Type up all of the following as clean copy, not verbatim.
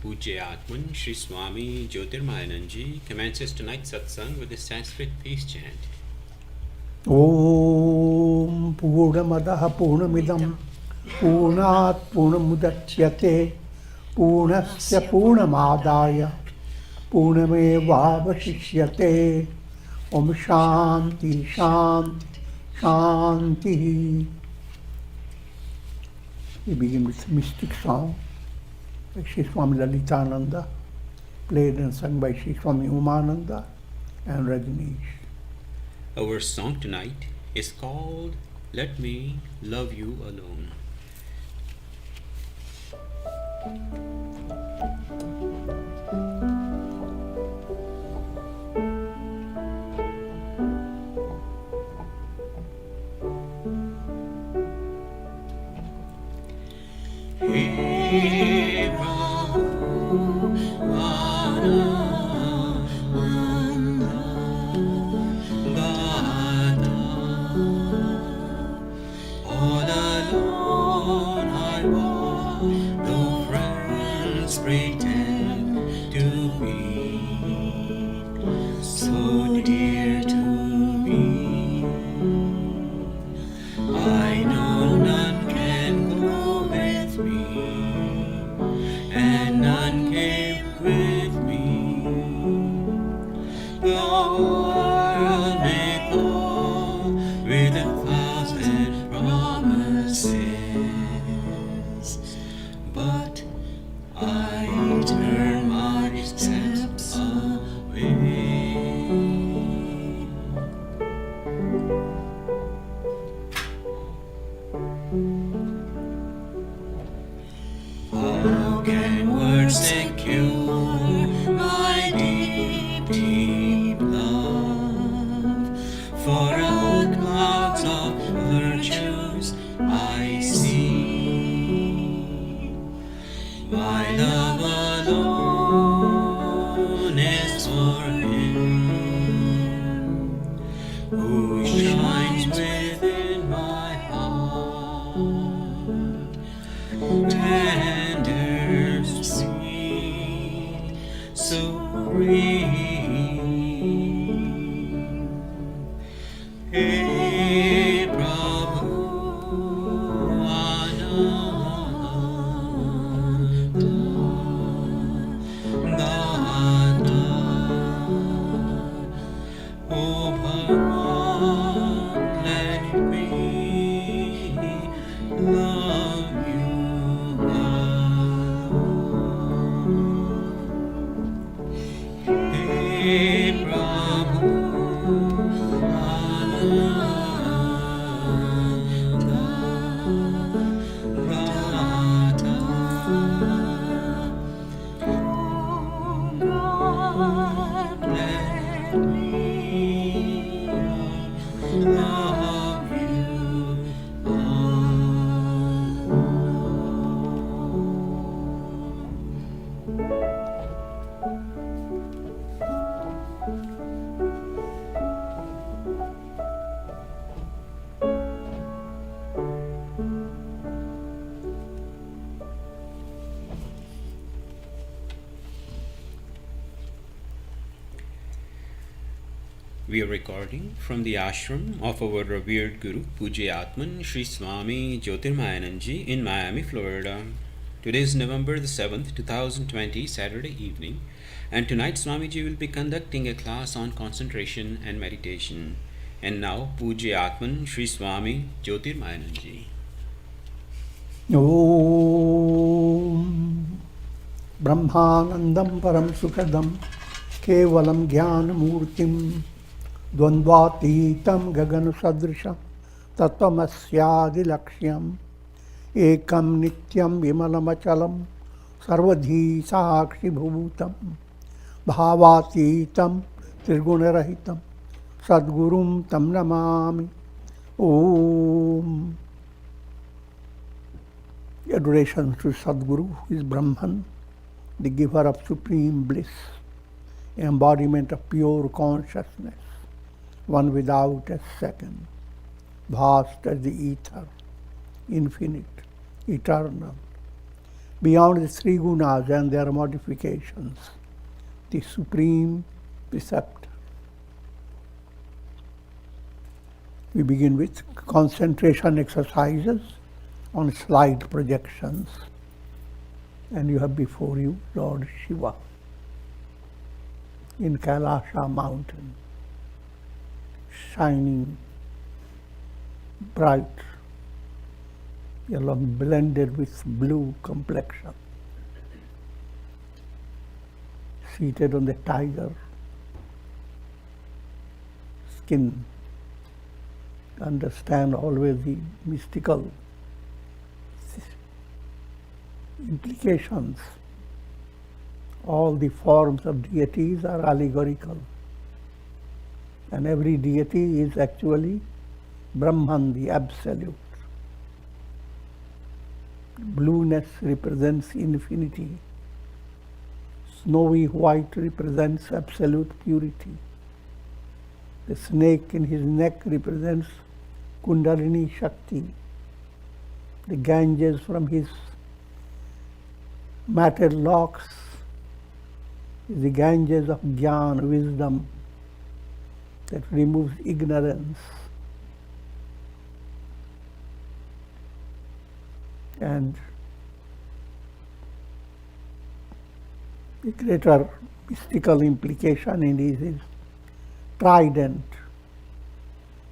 Pujyatman Sri Swami Jyotirmayananda commences tonight's satsang with a Sanskrit peace chant. Om Purnamadaha Purnamidam Purnat Purnamudachyate Purnasya Purnamadaya Purnamevavashishyate Om Shanti Shanti Shanti. We begin with a mystic song by Sri Swami Lalitananda, played and sung by Sri Swami Umananda and Rajneesh. Our song tonight is called Let Me Love You Alone. Hey Prabhu, all alone I walk, though friends pretend to be so dear to me. I know none can go with me, and none came with me. The world may go with 1,000 promises, but I turn my steps away. How can words secure my deep, deep love? For all clouds of virtues I see. My love alone is for Him who shines within my heart. Tender, sweet, serene. Hey Prabhu, Ananda, oh Bhagavan, let me love you alone. Hey Prabhu, let me love you We are recording from the ashram of our revered Guru Pujyatman Sri Swami Jyotirmayananda in Miami, Florida. Today is November the 7th, 2020, Saturday evening, and tonight Swamiji will be conducting a class on concentration and meditation. And now Pujyatman Sri Swami Jyotirmayananda. Om Brahmanandam Param Sukadam Kevalam Jnanamurtim Dvandvatitam Gagana Sadrisham Tattvamasya Laksham Ekam Nityam Vimalamachalam Sarvadhi Sakshi Bhutam Bhavatitam Tirgunarahitam Sadgurum Tam Namami. Om. Adoration to Sadguru, who is Brahman, the giver of supreme bliss, embodiment of pure consciousness, one without a second, vast as the ether, infinite, eternal, beyond the three gunas and their modifications, the supreme preceptor. We begin with concentration exercises on slide projections. And you have before you Lord Shiva in Kailasha mountain, shining bright, yellow blended with blue complexion, seated on the tiger skin. Understand always the mystical implications. All the forms of deities are allegorical, and every deity is actually Brahman, the absolute. Blueness represents infinity. Snowy white represents absolute purity. The snake in his neck represents Kundalini Shakti. The Ganges from his matted locks is the Ganges of Jnana, wisdom that removes ignorance. And the greater mystical implication in this is trident,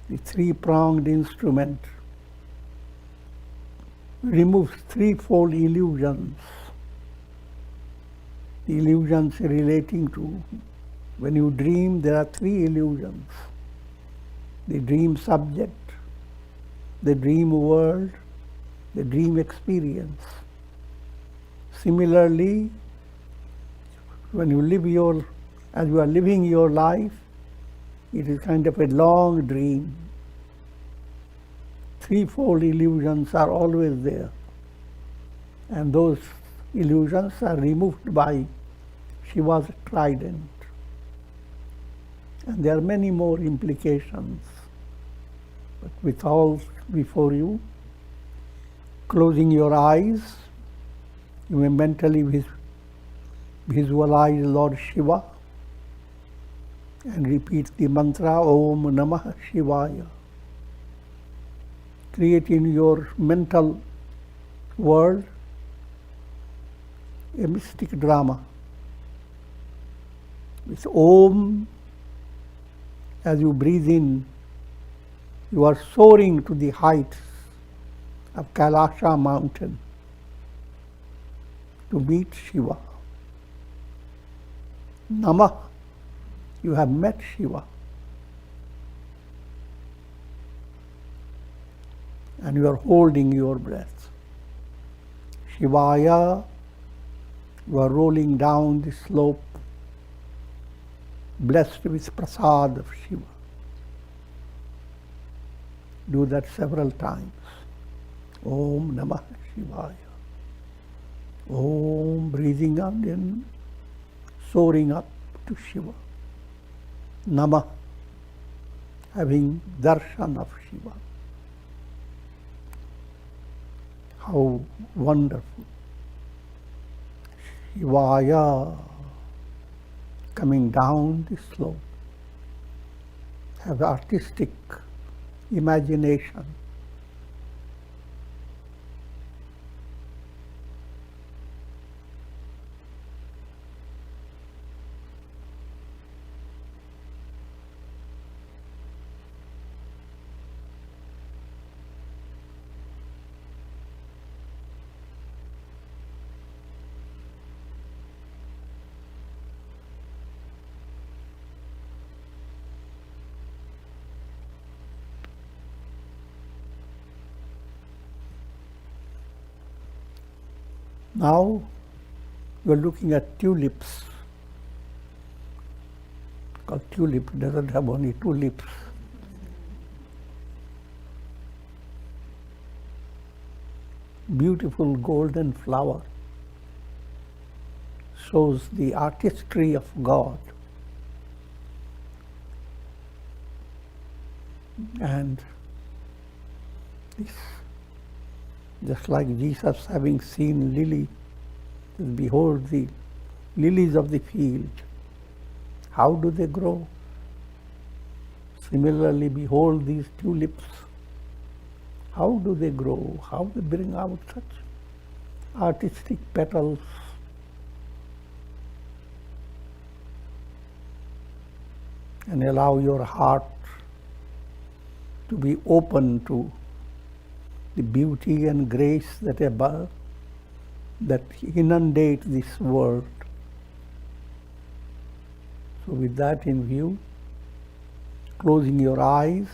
the three-pronged instrument, removes threefold illusions. The illusions relating to, when you dream, there are three illusions: the dream subject, the dream world, the dream experience. Similarly, when you live as you are living your life, it is kind of a long dream. Threefold illusions are always there, and those illusions are removed by Shiva's trident. And there are many more implications. But with all before you, closing your eyes, you may mentally visualize Lord Shiva and repeat the mantra Om Namah Shivaya. Create in your mental world a mystic drama. With Om, as you breathe in, you are soaring to the heights of Kailasha mountain to meet Shiva. Namah, you have met Shiva. And you are holding your breath. Shivaya, you are rolling down the slope, blessed with prasad of Shiva. Do that several times. Om Namah Shivaya. Om, breathing out in, soaring up to Shiva. Namah, having darshan of Shiva. How wonderful. Shivaya, coming down the slope. Have artistic imagination. Now you are looking at tulips. Because tulip doesn't have only two lips. Beautiful golden flower shows the artistry of God. And this, just like Jesus having seen lily Behold the lilies of the field. How do they grow? Similarly, behold these tulips. How do they grow? How they bring out such artistic petals? And allow your heart to be open to the beauty and grace that inundate this world. So with that in view, closing your eyes,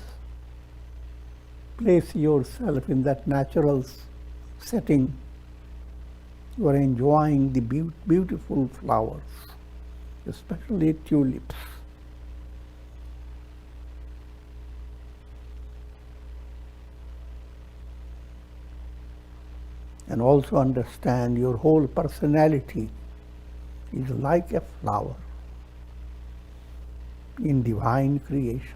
place yourself in that natural setting. You are enjoying the beautiful flowers, especially tulips. And also understand your whole personality is like a flower in divine creation.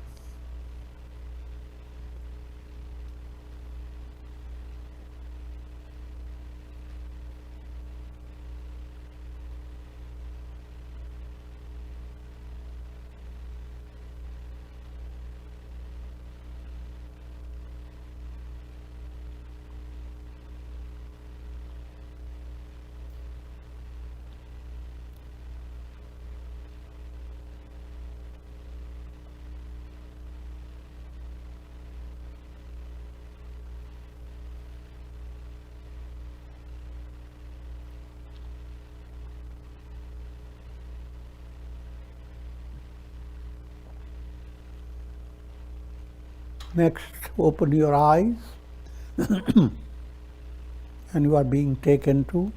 Next, open your eyes and you are being taken to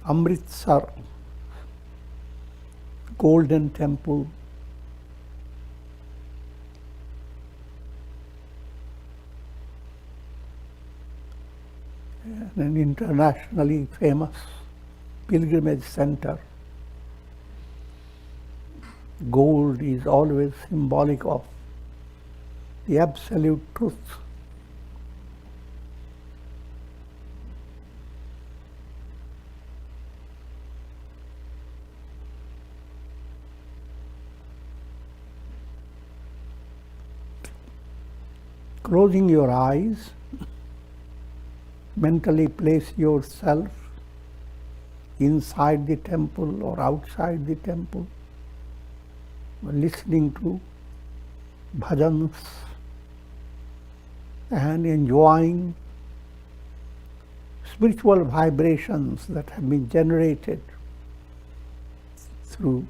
Amritsar, Golden Temple. An internationally famous pilgrimage center. Gold is always symbolic of the absolute truth. Closing your eyes, mentally place yourself inside the temple or outside the temple, listening to bhajans and enjoying spiritual vibrations that have been generated through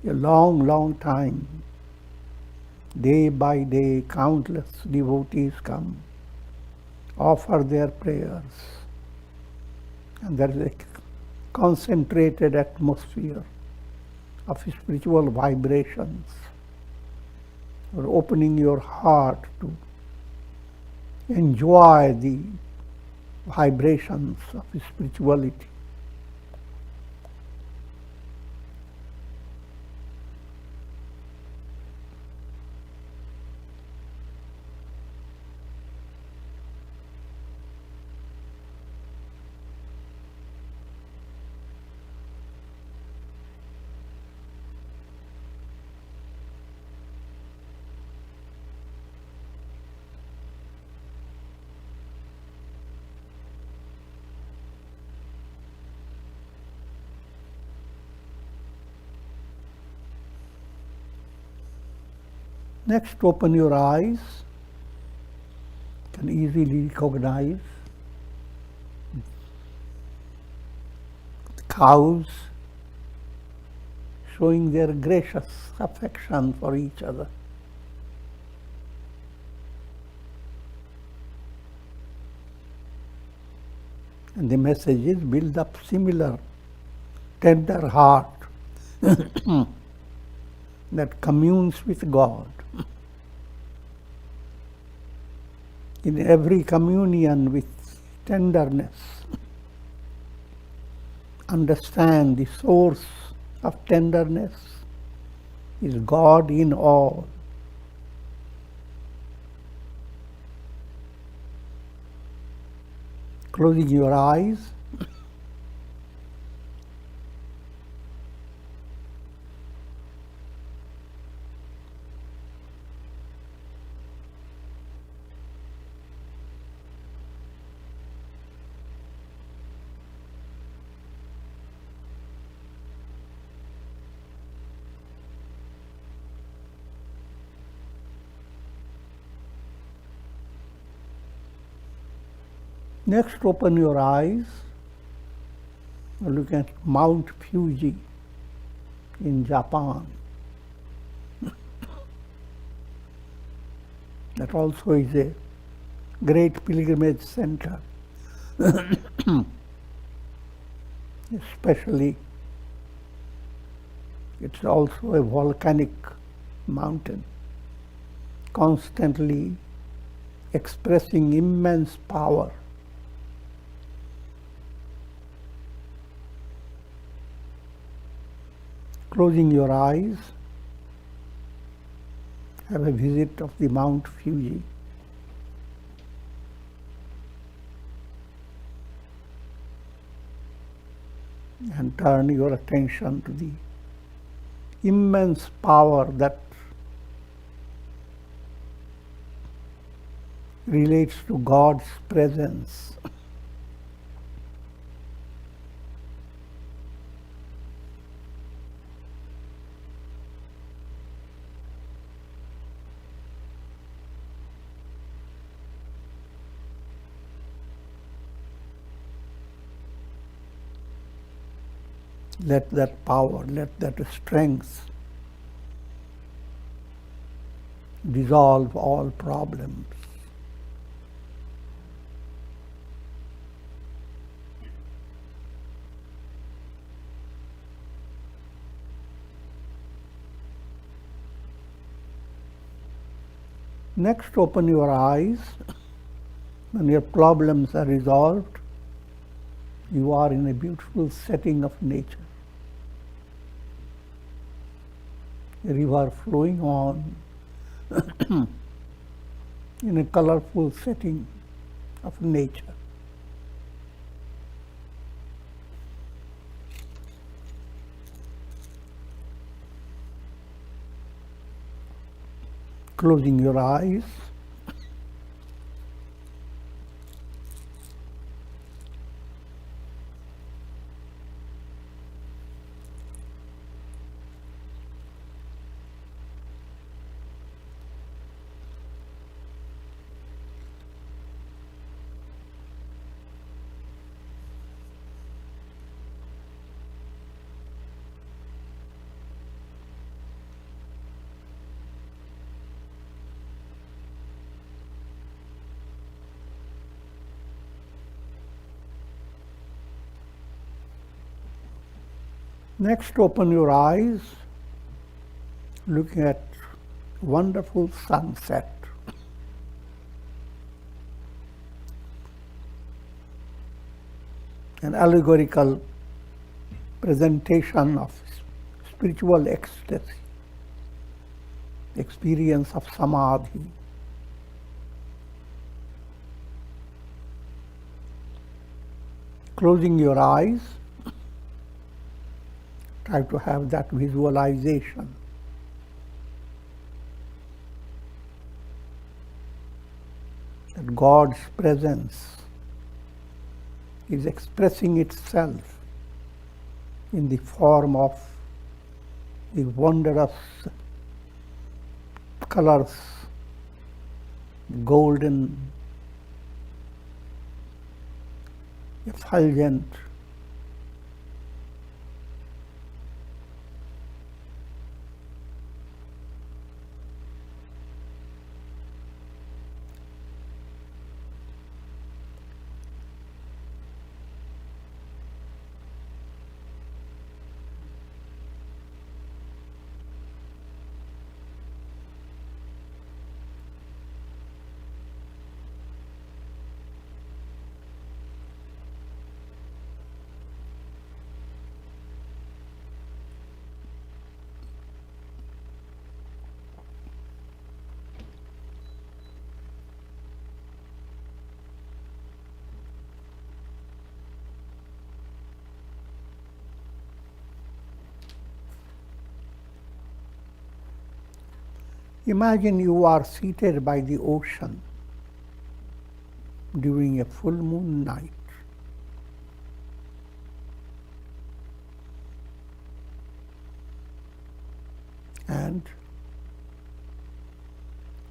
a long time. Day by day, countless devotees come, offer their prayers, and there is a concentrated atmosphere of spiritual vibrations. You're opening your heart to enjoy the vibrations of spirituality. Next, open your eyes. You can easily recognize the cows showing their gracious affection for each other. And the message is build up similar tender heart that communes with God. In every communion with tenderness, understand the source of tenderness is God in all. Closing your eyes, Next, open your eyes. Look at Mount Fuji in Japan. That also is a great pilgrimage center. Especially, it's also a volcanic mountain, constantly expressing immense power. Closing your eyes, have a visit of the Mount Fuji. And turn your attention to the immense power that relates to God's presence. Let that power, let that strength dissolve all problems. Next, open your eyes. When your problems are resolved, you are in a beautiful setting of nature. A river flowing on in a colorful setting of nature. Closing your eyes. Next, open your eyes, looking at wonderful sunset. An allegorical presentation of spiritual ecstasy, experience of samadhi. Closing your eyes, try to have that visualization. That God's presence is expressing itself in the form of the wondrous colors, golden, effulgent, imagine you are seated by the ocean during a full moon night. And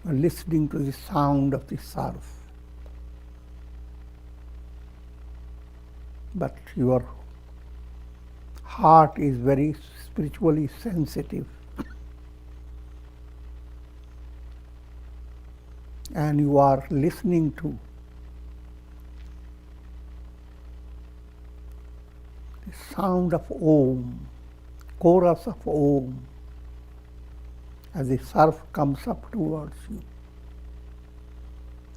are listening to the sound of the surf. but your heart is very spiritually sensitive, and you are listening to the sound of Om, chorus of Om, as the surf comes up towards you.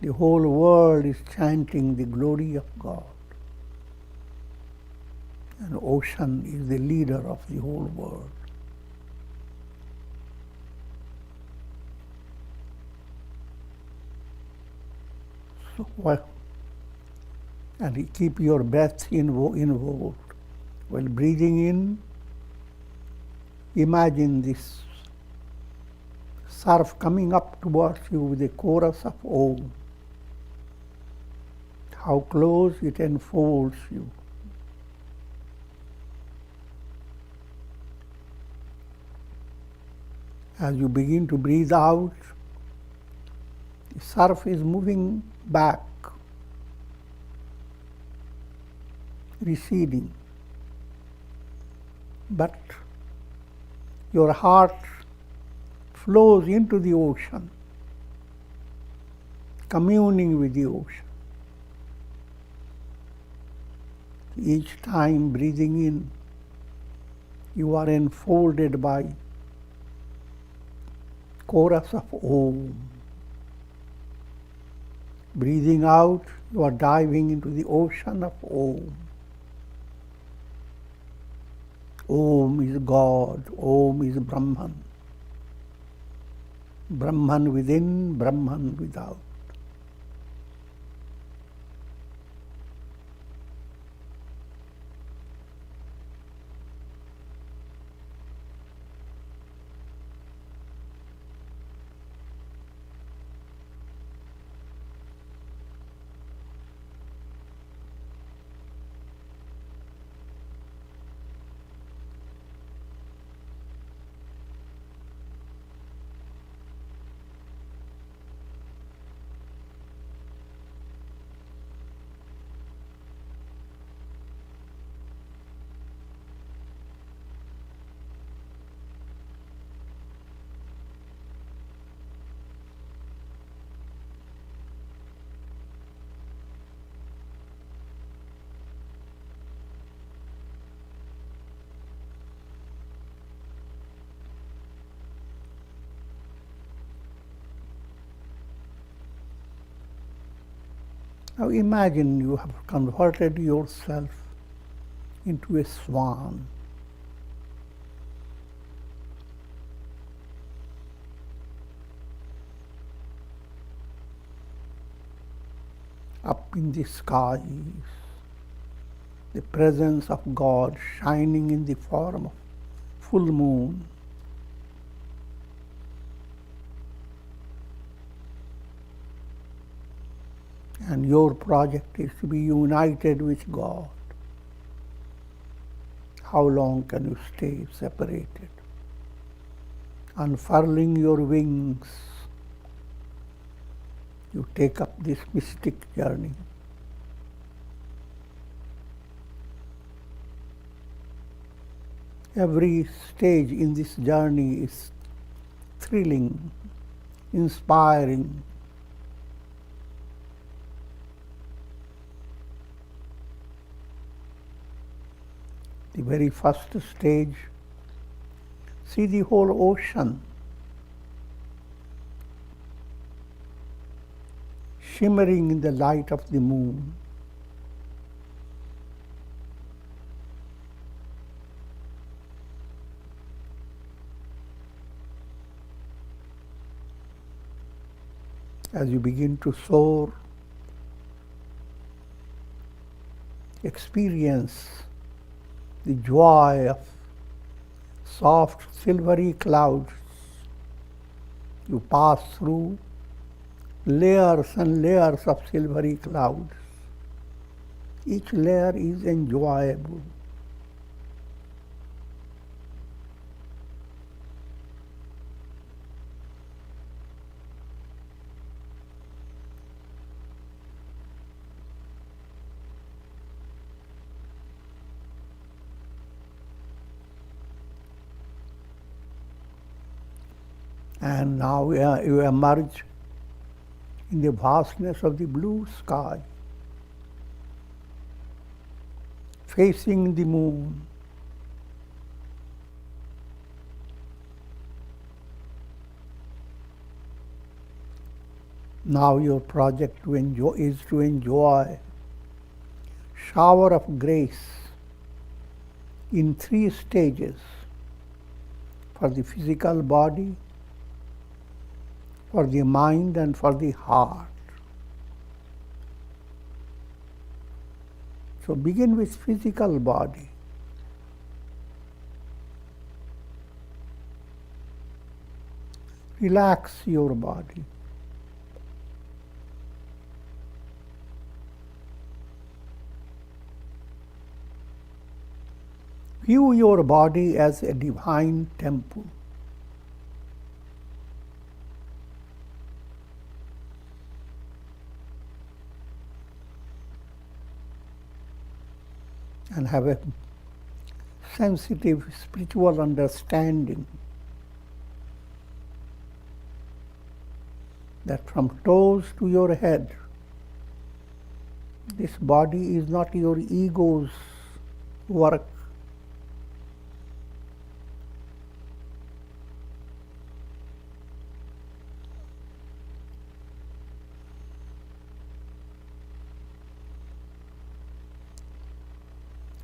The whole world is chanting the glory of God, and ocean is the leader of the whole world. So what? And you keep your breath involved. While breathing in, imagine this surf coming up towards you with a chorus of Om. How close it enfolds you. As you begin to breathe out, the surf is moving back, receding. But your heart flows into the ocean, communing with the ocean. Each time breathing in, you are enfolded by chorus of Om. Breathing out, you are diving into the ocean of Om. Om is God, Om is Brahman. Brahman within, Brahman without. Now imagine you have converted yourself into a swan. Up in the skies, the presence of God shining in the form of full moon. And your project is to be united with God. How long can you stay separated? Unfurling your wings, you take up this mystic journey. Every stage in this journey is thrilling, inspiring. The very first stage, see the whole ocean shimmering in the light of the moon. As you begin to soar, experience the joy of soft silvery clouds. You pass through layers and layers of silvery clouds. Each layer is enjoyable. And now you emerge in the vastness of the blue sky, facing the moon. Now your project is to enjoy shower of grace in 3 stages: for the physical body, for the mind, and for the heart. So begin with physical body. Relax your body. View your body as a divine temple. And have a sensitive spiritual understanding that from toes to your head, this body is not your ego's work.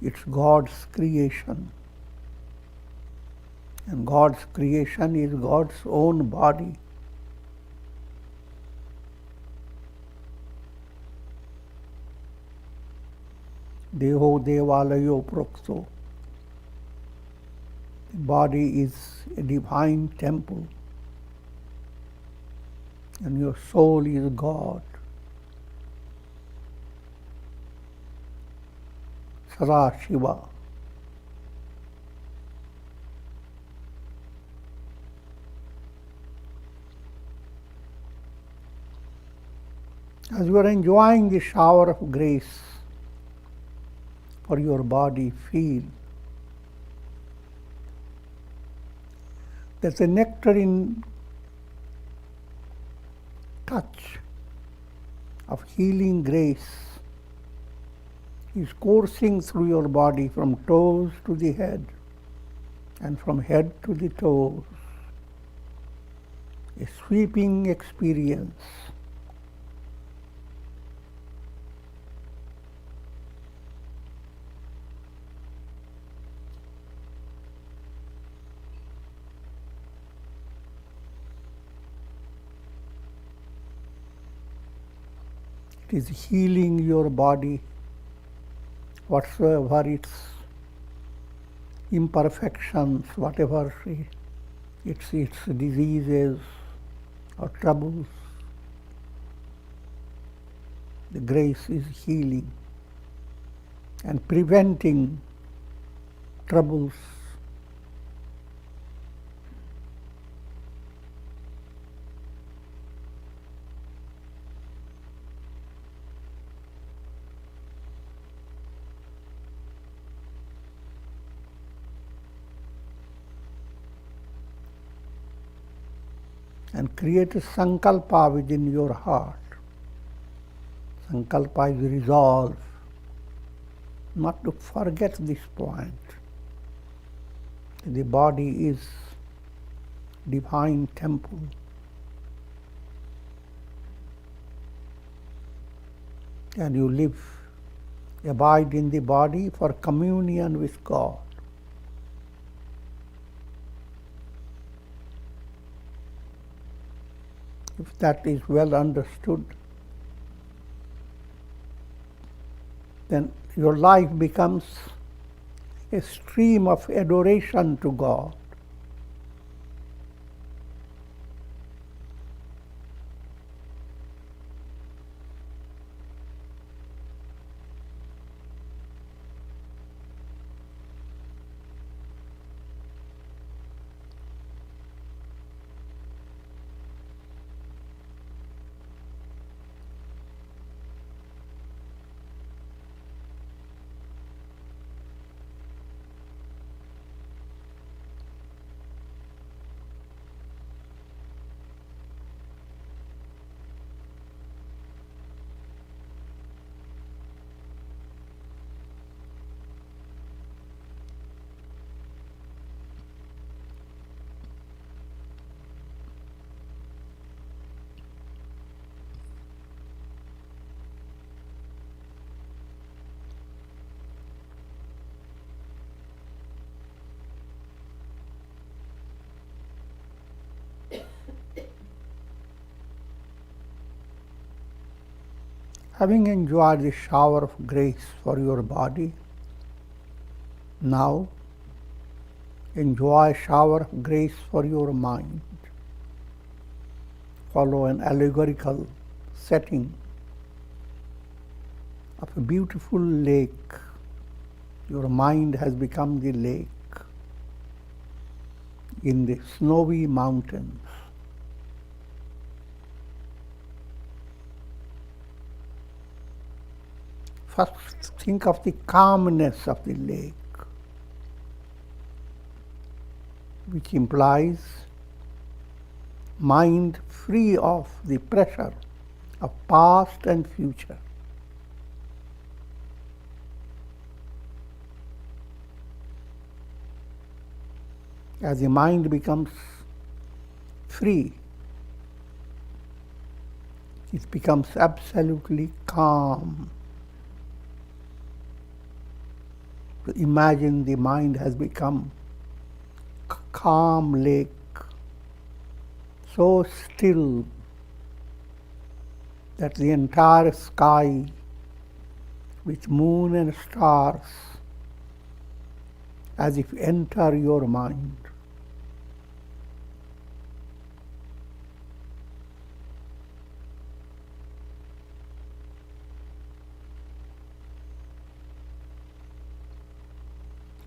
It's God's creation. And God's creation is God's own body. Deho devalayo prokto. The body is a divine temple. And your soul is God. Sada Shiva. As you are enjoying the shower of grace for your body, feel that the nectarine touch of healing grace is coursing through your body from toes to the head and from head to the toes. A sweeping experience. It is healing your body, whatsoever its imperfections, whatever its diseases or troubles. The grace is healing and preventing troubles. And create a sankalpa within your heart. Sankalpa is resolve, not to forget this point. The body is divine temple. And you abide in the body for communion with God. If that is well understood, then your life becomes a stream of adoration to God. Having enjoyed the shower of grace for your body, now enjoy a shower of grace for your mind. Follow an allegorical setting of a beautiful lake. Your mind has become the lake in the snowy mountains. First, think of the calmness of the lake, which implies mind free of the pressure of past and future. As the mind becomes free, it becomes absolutely calm. Imagine the mind has become a calm lake, so still that the entire sky with moon and stars as if enter your mind.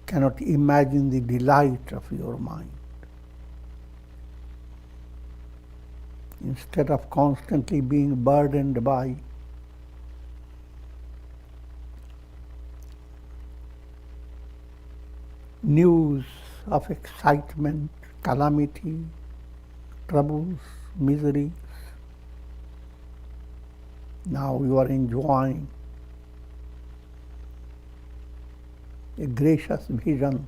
Cannot imagine the delight of your mind. Instead of constantly being burdened by news of excitement, calamity, troubles, miseries, now you are enjoying a gracious vision.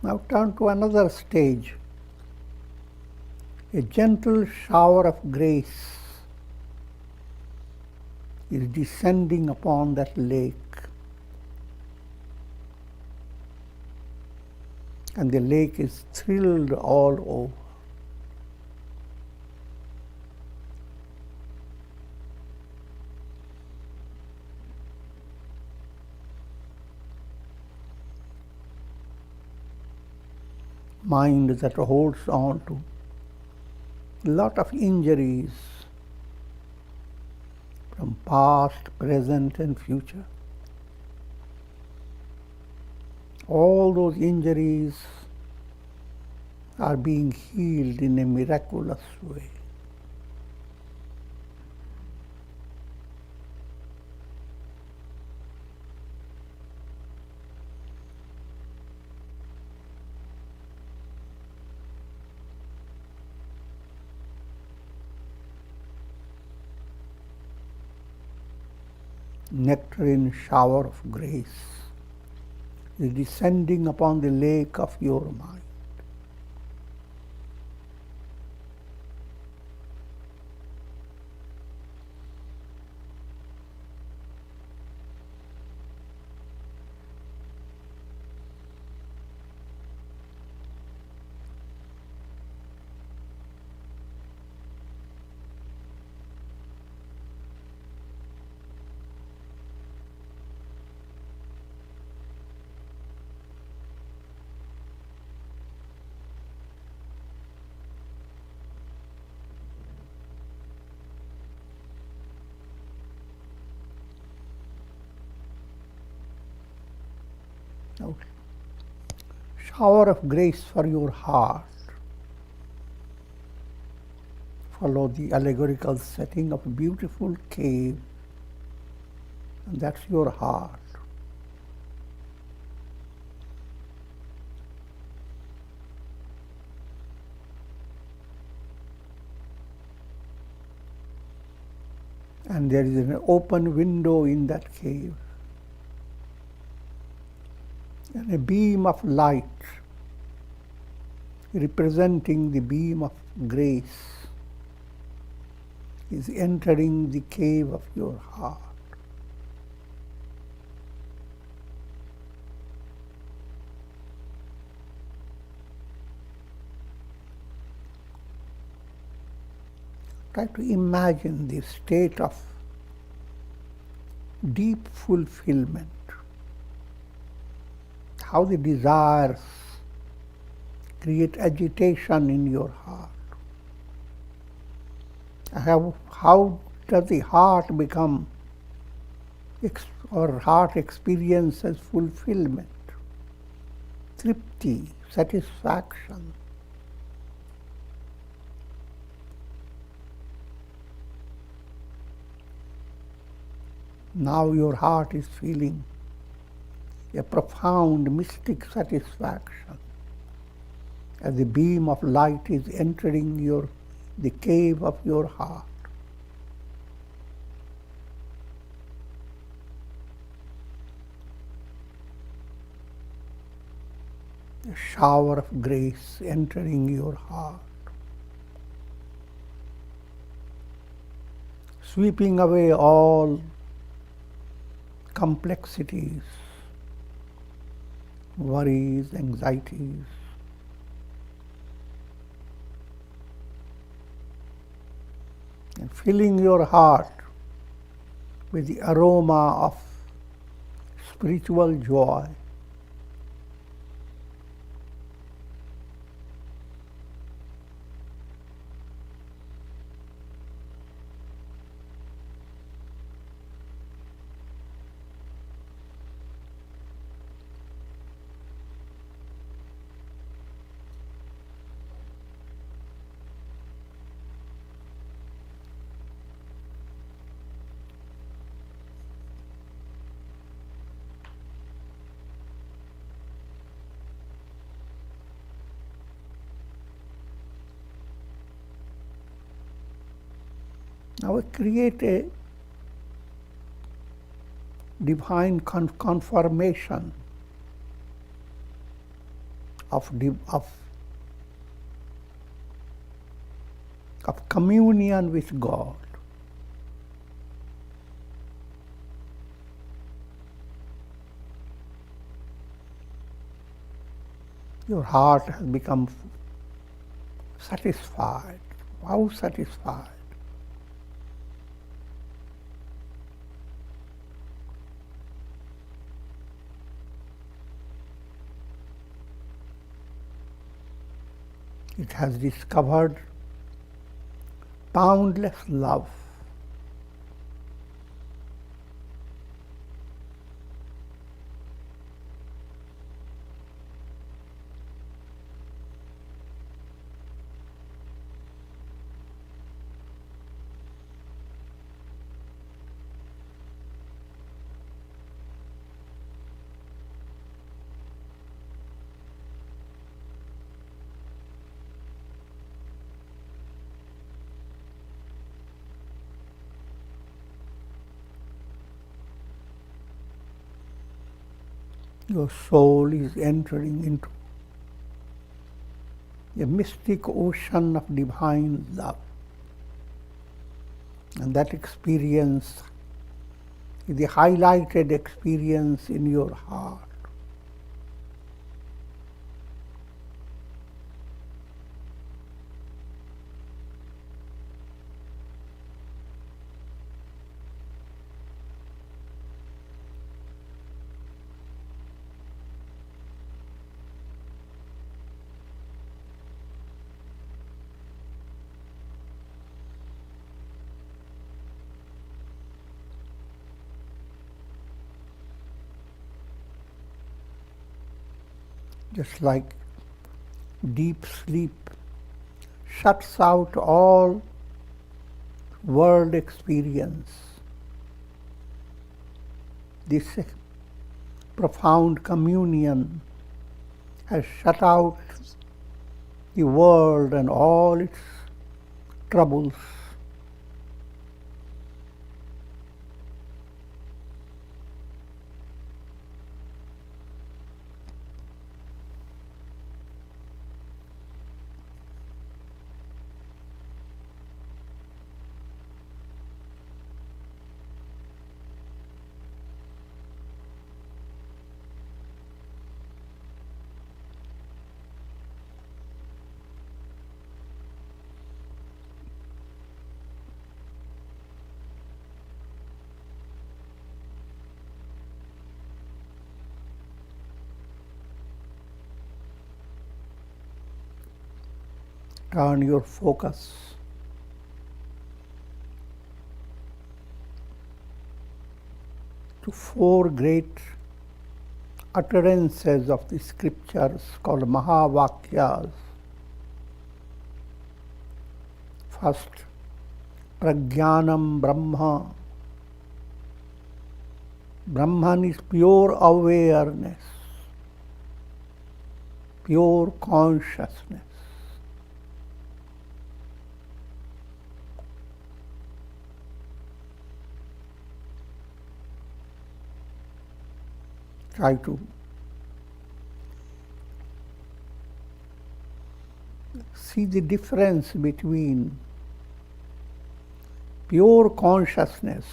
Now turn to another stage. A gentle shower of grace is descending upon that lake, and the lake is thrilled all over. Mind that holds on to a lot of injuries from past, present, and future. All those injuries are being healed in a miraculous way. Nectarine shower of grace is descending upon the lake of your mind. Now, shower of grace for your heart. Follow the allegorical setting of a beautiful cave, and that's your heart. And there is an open window in that cave. And a beam of light representing the beam of grace, is entering the cave of your heart. Try to imagine the state of deep fulfillment, how the desires create agitation in your heart. How does the heart become, or heart experiences fulfillment, tripti, satisfaction? Now your heart is feeling a profound mystic satisfaction as the beam of light is entering the cave of your heart. A shower of grace entering your heart, sweeping away all complexities, worries, anxieties. And filling your heart with the aroma of spiritual joy. Now create a divine conformation of communion with God. Your heart has become satisfied. How satisfied? It has discovered boundless love. Your soul is entering into a mystic ocean of divine love. And that experience is the highlighted experience in your heart. Just like deep sleep shuts out all world experience, this profound communion has shut out the world and all its troubles. turn your focus to four great utterances of the scriptures called Mahavakyas. First, Prajnanam Brahma. Brahman is pure awareness, pure consciousness. Try to see the difference between pure consciousness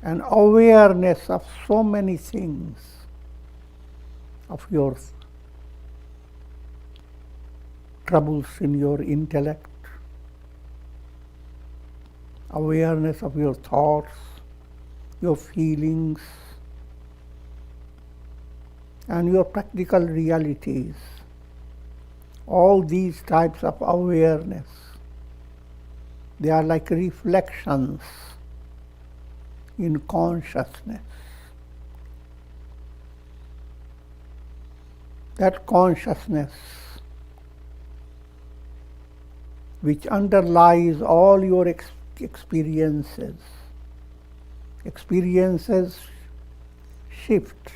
and awareness of so many things, of your troubles in your intellect, awareness of your thoughts, your feelings, and your practical realities. All these types of awareness, they are like reflections in consciousness. That consciousness which underlies all your experiences. Experiences shift.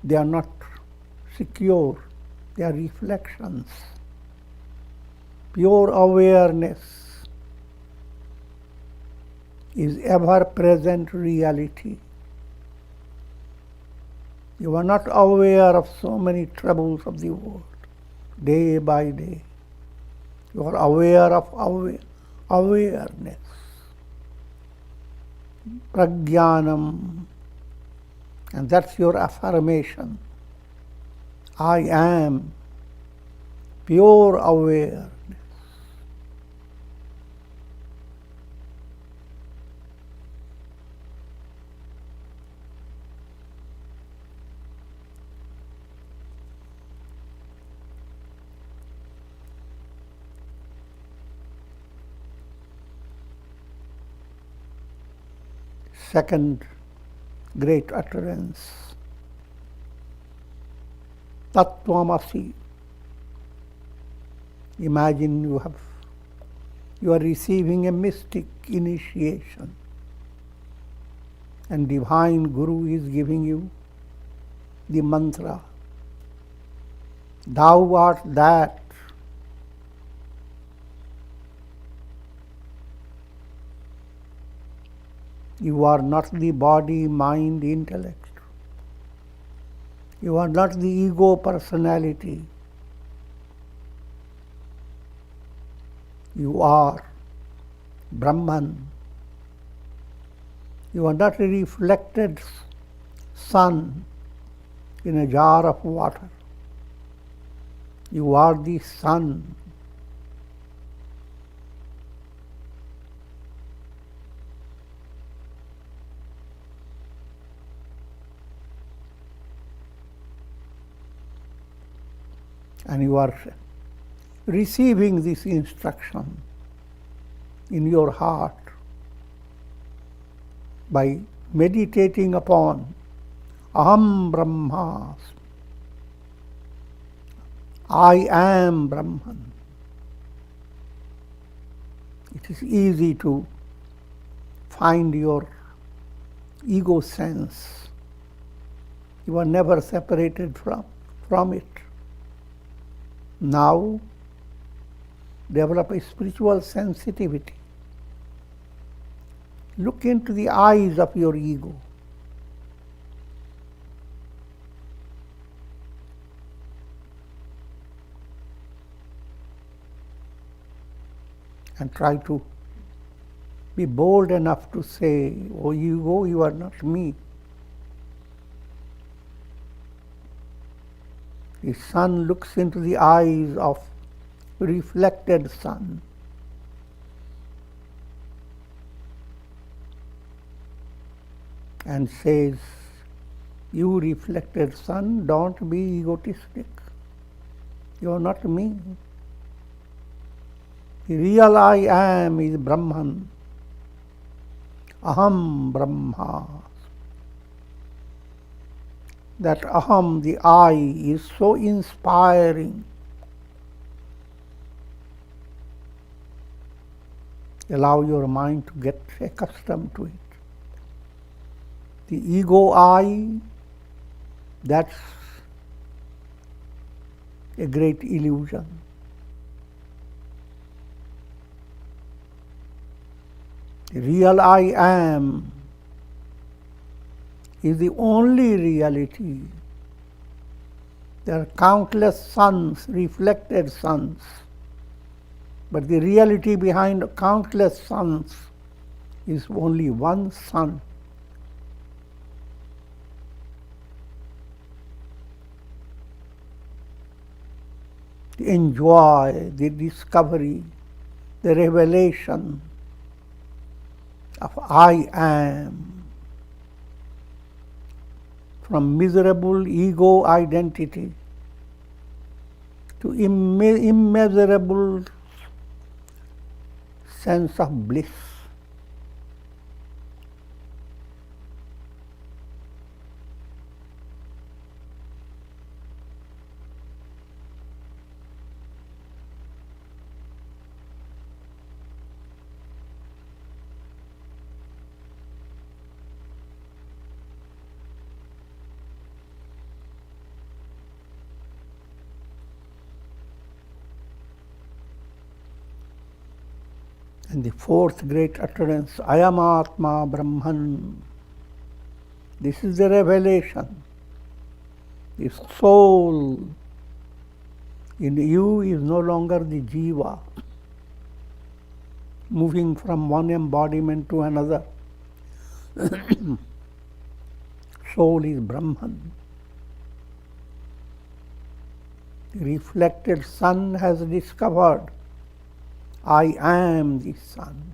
They are not secure. They are reflections. Pure awareness is ever-present reality. You are not aware of so many troubles of the world, day by day. You are aware of awareness. Prajnanam. And that's your affirmation. I am pure awareness. Second great utterance, Tattvamasi. Imagine you are receiving a mystic initiation, and Divine Guru is giving you the mantra. Thou art that. You are not the body, mind, intellect. You are not the ego personality. You are Brahman. You are not a reflected sun in a jar of water. You are the sun. And you are receiving this instruction in your heart by meditating upon Aham Brahmasmi. I am Brahman. It is easy to find your ego sense. You are never separated from it. Now, develop a spiritual sensitivity. Look into the eyes of your ego. And try to be bold enough to say, "Oh ego, you are not me." The sun looks into the eyes of reflected sun. And says, "You reflected sun, don't be egotistic. You are not me. The real I am is Brahman. Aham Brahma. That Aham, the I, is so inspiring. Allow your mind to get accustomed to it. The ego I, that's a great illusion. The real I am is the only reality. There are countless suns, reflected suns, but the reality behind countless suns is only one sun. Enjoy the discovery, the revelation of I am from miserable ego identity to immeasurable sense of bliss. And the fourth great utterance, Ayam Atma Brahman. This is the revelation. The soul in you is no longer the jiva, moving from one embodiment to another. Soul is Brahman. The reflected sun has discovered, I am the sun.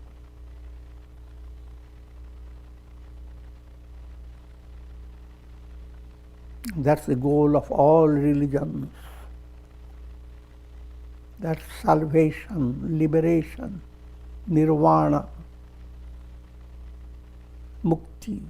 That's the goal of all religions. That's salvation, liberation, nirvana, mukti.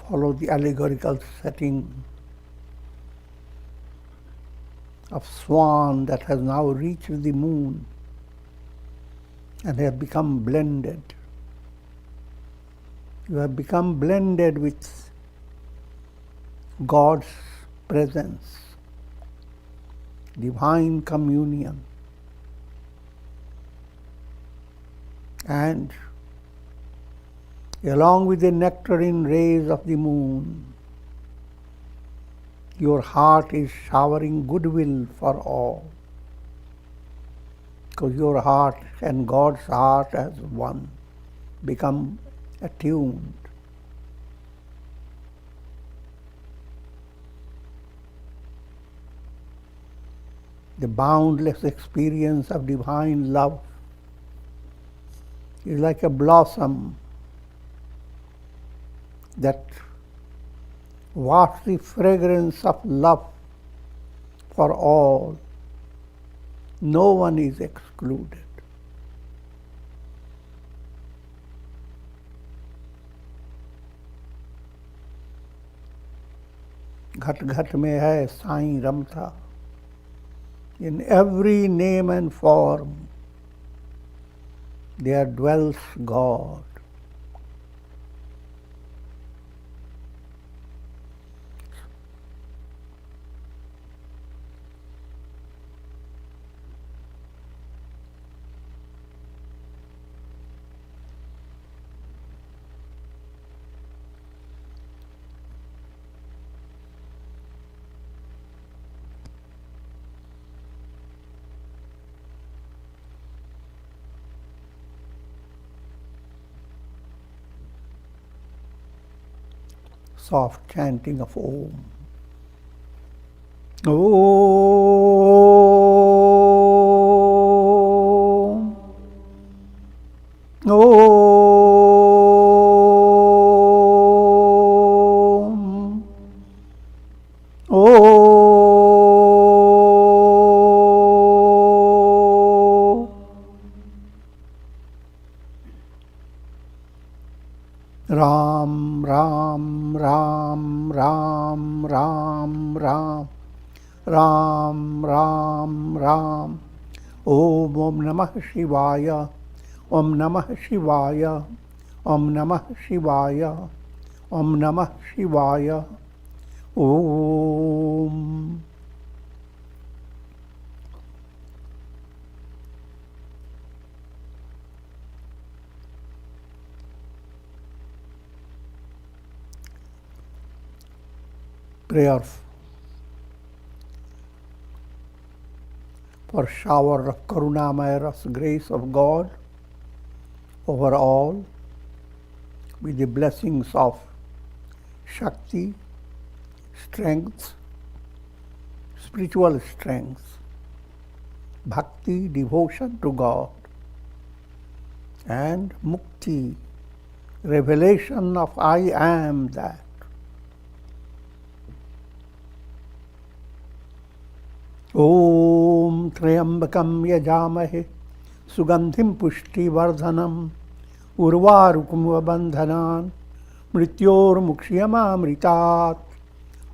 Follow the allegorical setting of swan that has now reached the moon and have become blended. You have become blended with God's presence, divine communion, and along with the nectarine rays of the moon, your heart is showering goodwill for all. Because your heart and God's heart as one become attuned. The boundless experience of divine love is like a blossom that wafts the fragrance of love for all. No one is excluded. घट घट में है साईं रमता. In every name and form there dwells God. soft chanting of Om. Om. Om. Om. Ram, Ram, Ram, Ram, Ram, Ram, Ram, Ram, Ram. Om Namah Shivaya, Om Namah Shivaya, Om Namah Shivaya, Om Namah Shivaya, Om. Prayer for shower of Karunamaya Ras, grace of God over all, with the blessings of Shakti, strength, spiritual strength, Bhakti, devotion to God, and Mukti, revelation of I am that. Om Trayambakam Yajamahe Sugandhim Pushtivardhanam Urvarukum Bandhanan Mrityor Mukshiyamamritat.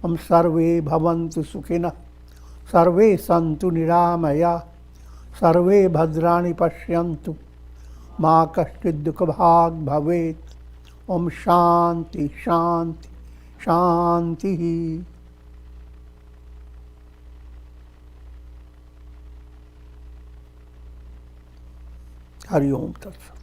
Om Sarve Bhavantu Sukhina Sarve Santu Niramaya Sarve Bhadrani Pashyantu Ma Kashchid Dukhabhag Bhavet. Om Shanti Shanti Shanti. Hari Om Tat Sat.